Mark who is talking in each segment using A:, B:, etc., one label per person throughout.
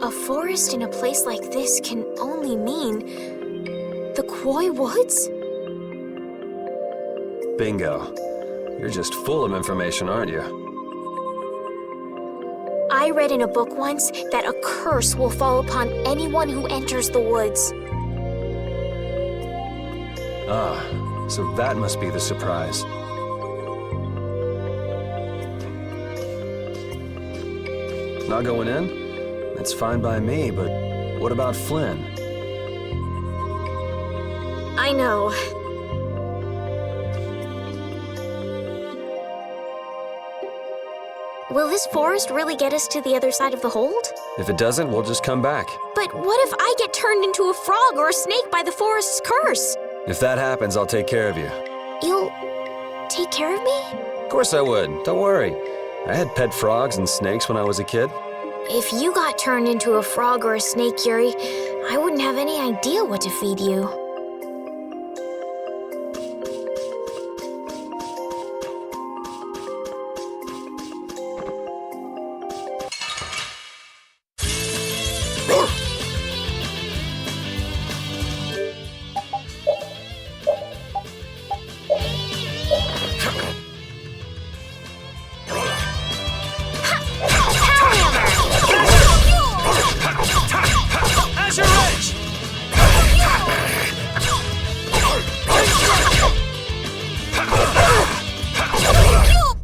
A: A forest in a place like this can only mean the Koi Woods?
B: Bingo. You're just full of information, aren't you?
A: I read in a book once that a curse will fall upon anyone who enters the woods.
B: Ah, so that must be the surprise. Not going in? That's fine by me, but what about Flynn?
A: I know. Will this forest really get us to the other side of the hold?
B: If it doesn't, we'll just come back.
A: But what if I get turned into a frog or a snake by the forest's curse?
B: If that happens, I'll take care of you.
A: You'll take care of me?
B: Of course I would. Don't worry. I had pet frogs and snakes when I was a kid.
A: If you got turned into a frog or a snake, Yuri, I wouldn't have any idea what to feed you.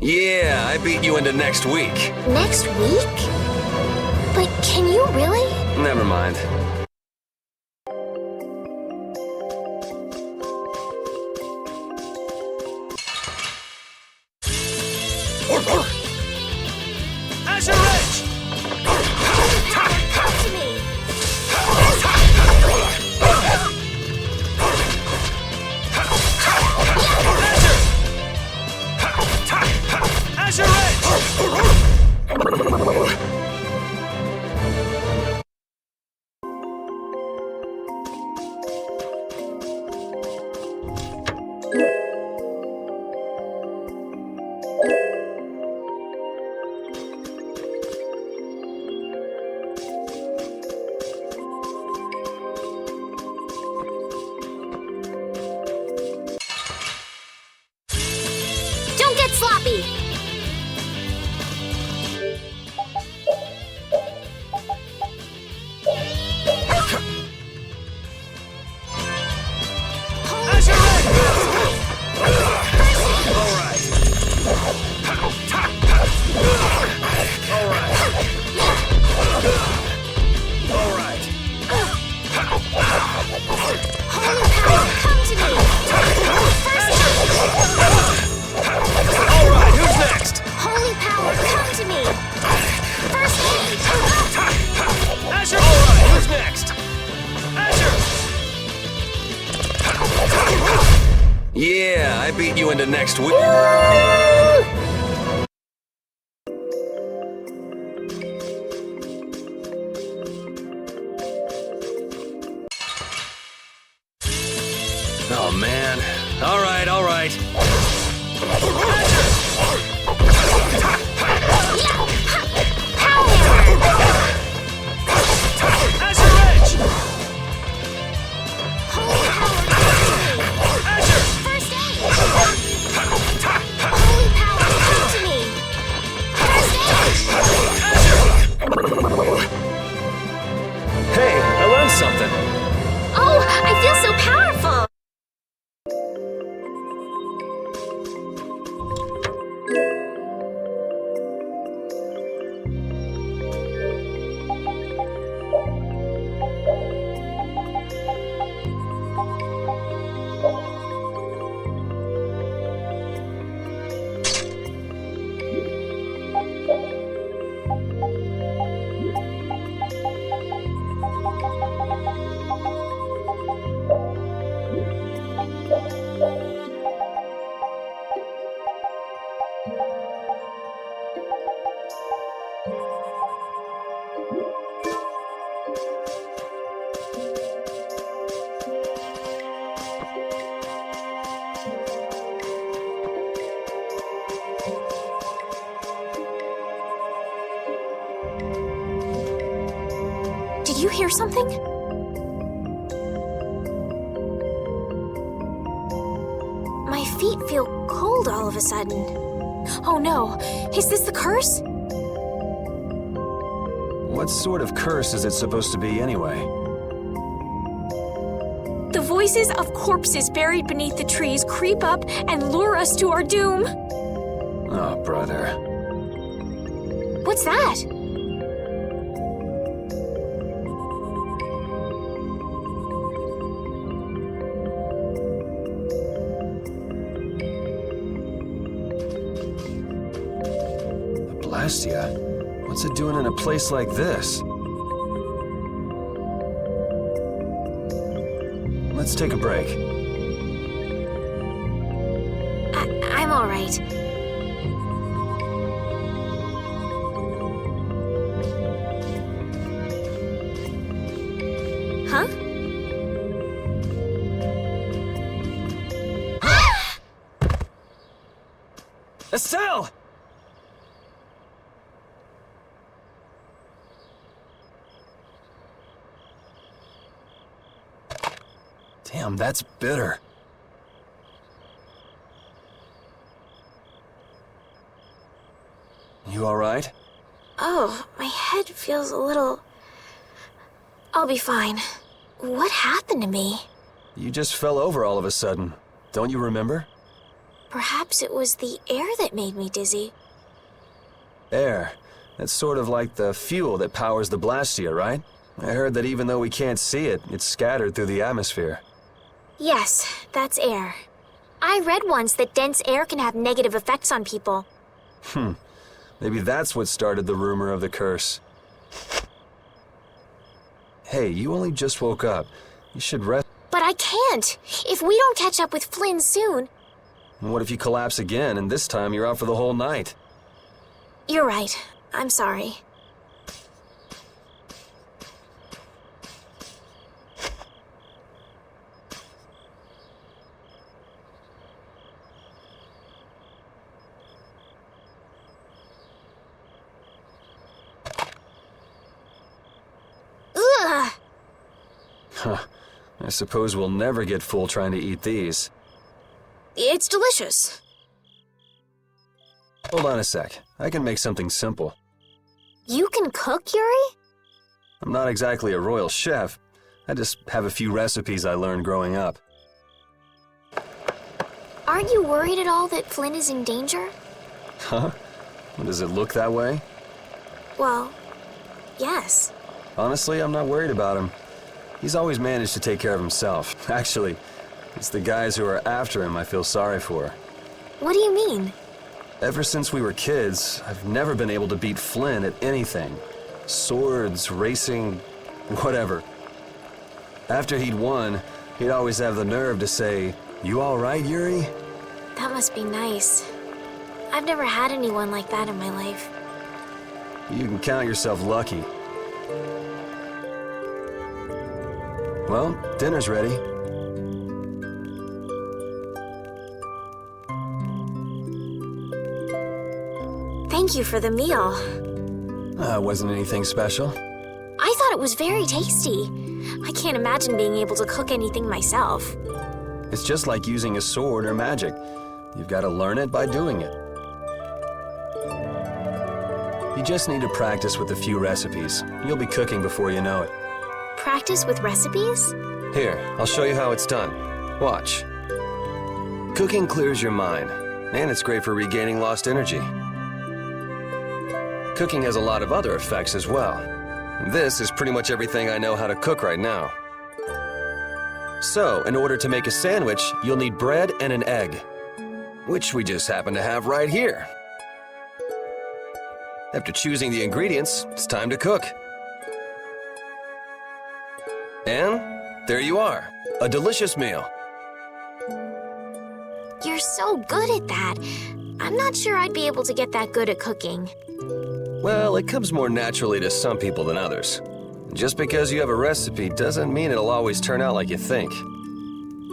B: Yeah, I beat you into next week.
A: Next week? But can you really?
B: Never mind.
C: Azure Edge!
A: Come to me!
C: Azure Edge!
A: Don't get sloppy!
C: Azure Edge! All right. All right. All right.
A: Holy power, come to me! First
C: All right, who's next?
A: Holy power, come to me! First aid!
C: Azure! All right, who's next? Azure!
B: Yeah, I beat you into next week. Oh, man. All right, all right.
C: Azure Edge!
A: Holy power,
C: Azure!
A: first aid! Holy power, come to me! First aid!
B: Hey, I learned something.
A: Oh, I feel so powerful! hear something? My feet feel cold all of a sudden. Oh no, is this the curse?
B: What sort of curse is it supposed to be anyway?
A: The voices of corpses buried beneath the trees creep up and lure us to our doom.
B: Oh, brother.
A: What's that?
B: A Blastia? What's it doing in a place like this? Let's take a break.
A: I'm all right. Huh?
B: Estelle! Damn, that's bitter. You all right?
A: Oh, my head feels a little... I'll be fine. What happened to me?
B: You just fell over all of a sudden. Don't you remember?
A: Perhaps it was the air that made me dizzy.
B: Air. That's sort of like the fuel that powers the Blastia, right? I heard that even though we can't see it, it's scattered through the atmosphere.
A: Yes, that's air. I read once that dense air can have negative effects on people.
B: Maybe that's what started the rumor of the curse. Hey, you only just woke up. You should rest.
A: But I can't! If we don't catch up with Flynn soon...
B: What if you collapse again, and this time you're out for the whole night?
A: You're right. I'm sorry. Ugh!
B: Huh. I suppose we'll never get full trying to eat these.
A: It's delicious.
B: Hold on a sec. I can make something simple.
A: You can cook, Yuri?
B: I'm not exactly a royal chef. I just have a few recipes I learned growing up.
A: Aren't you worried at all that Flynn is in danger?
B: Huh? Does it look that way?
A: Well, yes.
B: Honestly, I'm not worried about him. He's always managed to take care of himself. Actually, it's the guys who are after him I feel sorry for.
A: What do you mean?
B: Ever since we were kids, I've never been able to beat Flynn at anything. Swords, racing, whatever. After he'd won, he'd always have the nerve to say, "You all right, Yuri?"
A: That must be nice. I've never had anyone like that in my life.
B: You can count yourself lucky. Well, dinner's ready.
A: Thank you for the meal.
B: Wasn't anything special.
A: I thought it was very tasty. I can't imagine being able to cook anything myself.
B: It's just like using a sword or magic. You've got to learn it by doing it. You just need to practice with a few recipes. You'll be cooking before you know it.
A: Practice with recipes?
B: Here, I'll show you how it's done. Watch. Cooking clears your mind, and it's great for regaining lost energy. Cooking has a lot of other effects as well. This is pretty much everything I know how to cook right now. So, in order to make a sandwich, you'll need bread and an egg, which we just happen to have right here. After choosing the ingredients, it's time to cook. And there you are, a delicious meal.
A: You're so good at that. I'm not sure I'd be able to get that good at cooking.
B: Well, it comes more naturally to some people than others. Just because you have a recipe doesn't mean it'll always turn out like you think.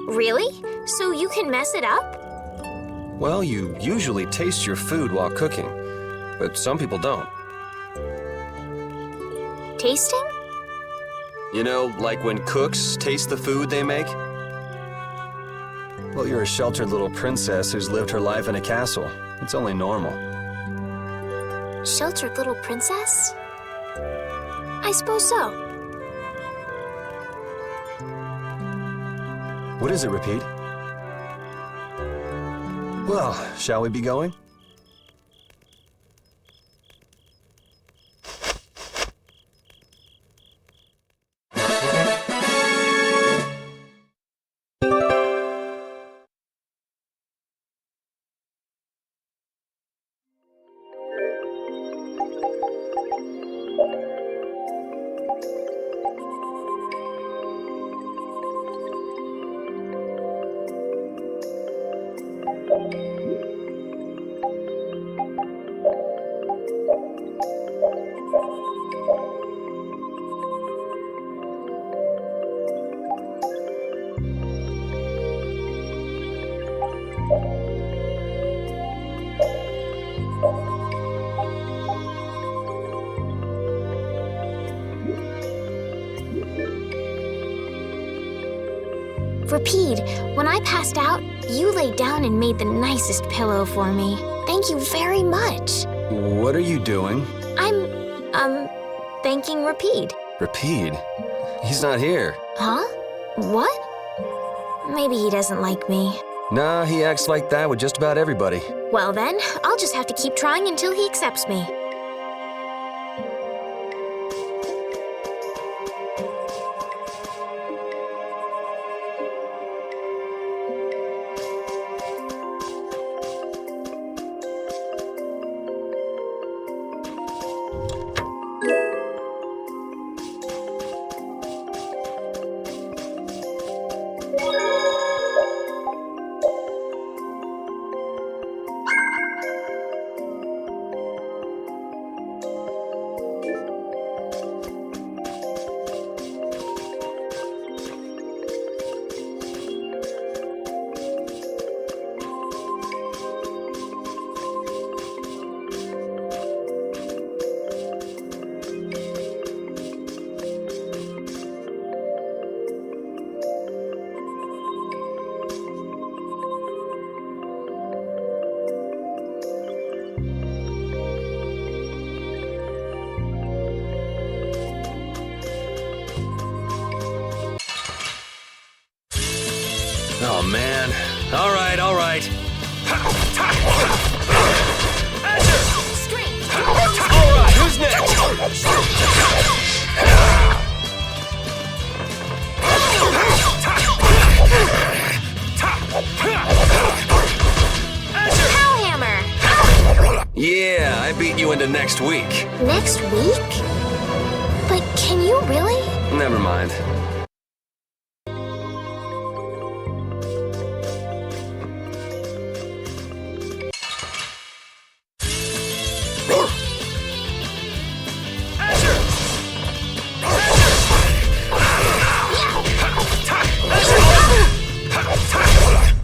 A: Really? So you can mess it up?
B: Well, you usually taste your food while cooking, but some people don't.
A: Tasting?
B: You know, like when cooks taste the food they make? Well, you're a sheltered little princess who's lived her life in a castle. It's only normal.
A: Sheltered little princess? I suppose so.
B: What is it, Repeat? Well, shall we be going?
A: Repeat, when I passed out, you laid down and made the nicest pillow for me. Thank you very much.
B: What are you doing?
A: I'm thanking Repeat.
B: Repeat? He's not here.
A: Huh? What? Maybe he doesn't like me.
B: Nah, he acts like that with just about everybody.
A: Well then, I'll just have to keep trying until he accepts me.
B: Oh, man. All right, all right.
C: Azure!
A: Strength!
C: All right, who's next? Azure!
A: Hellhammer!
B: Yeah, I beat you into next week.
A: Next week? But can you really?
B: Never mind.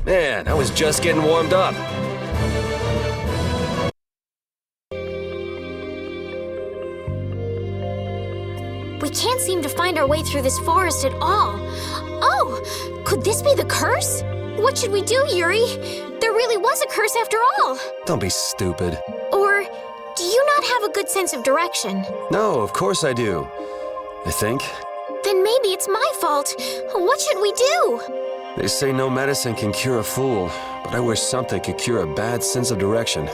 B: Man, I was just getting warmed up.
A: We can't seem to find our way through this forest at all. Oh, could this be the curse? What should we do, Yuri? There really was a curse after all.
B: Don't be stupid.
A: Or do you not have a good sense of direction?
B: No, of course I do. I think.
A: Then maybe it's my fault. What should we do?
B: They say no medicine can cure a fool, but I wish something could cure a bad sense of direction.